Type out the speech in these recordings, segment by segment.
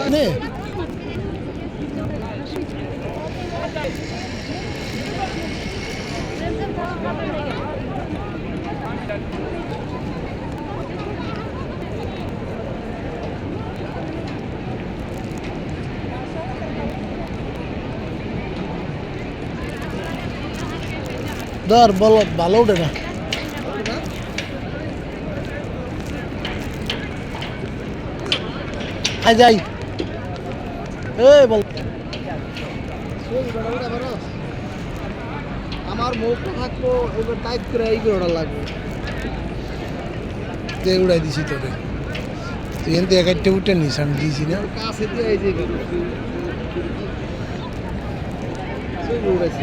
নে ধর বল ভালো উঠে না আই যাই এই বল আমার মুখটা থাকবো এবার টাইপ করে এই করে ওটা লাগবে তে উড়াই দিছি তোকে তুই এনতে একাইটে উঠে নিস আমি দিয়েছি না কাছে দিয়ে এই যে উড়াইছি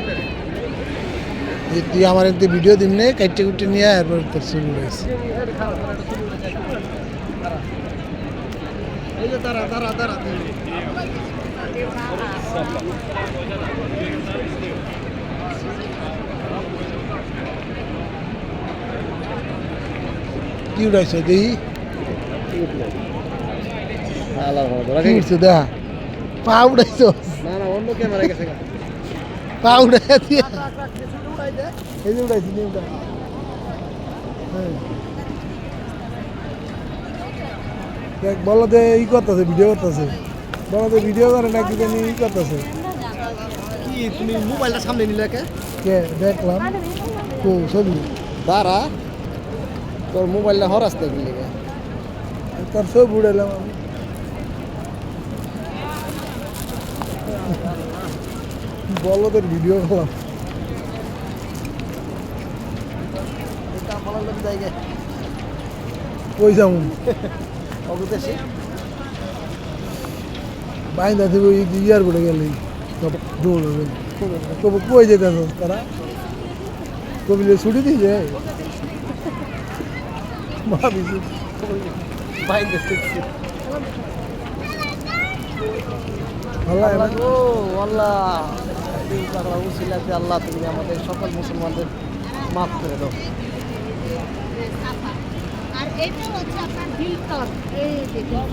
তুই আমার এতে ভিডিও দিন নে কাইটে উঠে নিয়ে এরপর তোর চুল উড়াইছি এই যে দাঁড়া দাঁড়া দাঁড়া কি উড়াইছো দেখি কি উঠছে দেখা পা উড়াইছো না না অন্য ক্যামেরা গেছে পা উড়াই দিয়ে এই যে উড়াইছি নি উড়াই দেখ বলো দে ই করতেছে ভিডিও করতেছে বলো দে ভিডিও করে না কি জানি ই করতেছে কি তুমি মোবাইলটা সামনে নিলে কে কে দেখলাম তো ছবি দাঁড়া তোর মোবাইলটা হরাস্তে গেলে তার সব উড়াইলাম আমি বলদের ভিডিও করলাম এটা ভালো লাগে জায়গা কই যাবো অগুতেছি বাইন্দা থেকে ওই ইয়ার করে গেলে দৌড় হবে কবে কই যেতে তারা কবিলে ছুটি দিয়েছে ভাবিছি বাইরে দেখছি ভালো ও আল্লাহ উসিলাতে আল্লাহ তুমি আমাদের সকল মুসলমানদের মাফ করে দাও আর এটা হচ্ছে আপনার হিলটন এই দেখুন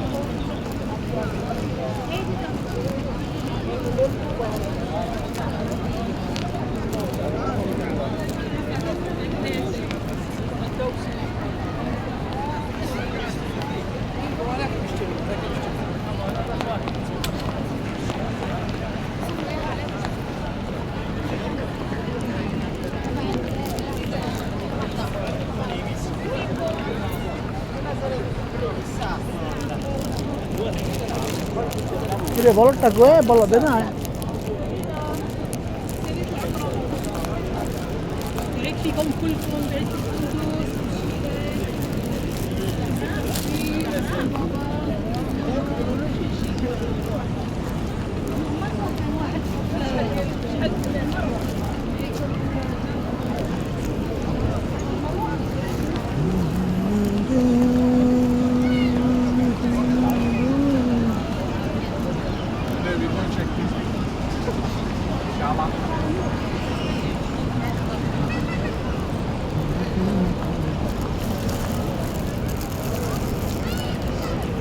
কিরে বলটা কয়ে বল দে না richtig om kultur richtig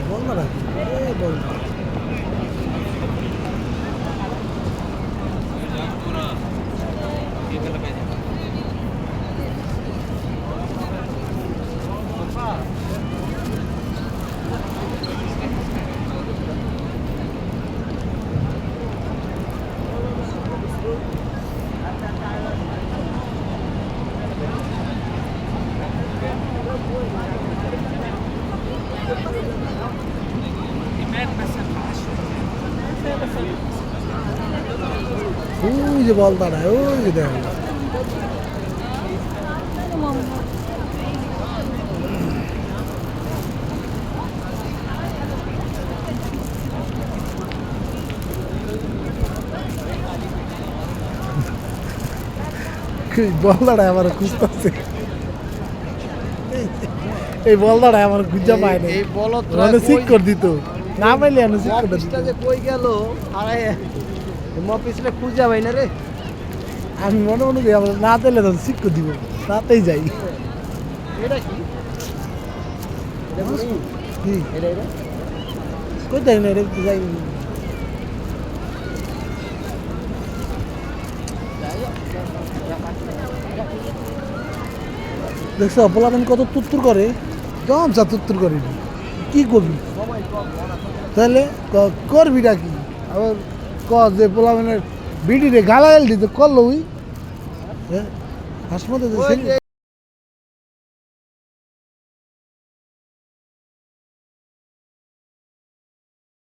বল না রাখি বল ওই যে বল দাঁড়ায় ওই যে দেখ বল দাঁড়ায় আমার খুঁজতেছে এই বল দাঁড়ায় আমার খুঁজা পায় না এই বলত সিক করে দিত না পাইলে সিক করে দিত মফিসটা যে কই গেল আরে মফিসটা খুঁজা পাই না রে আমি মনে মনে করি আমরা না দিলে তো সিক করে দিব তাতেই যাই এটা কি এটা কি এটা এটা কই তাই না রে যাই দেখছো পোলাপান কত তুত্তুর করে গামছা তুত্তুর করে কি করবি তাহলে করবিটা কি আবার ক যে পোলাপানের বিডি রে গালাগাল দিতে করলো ওই হ্যাঁ হাসপাতালে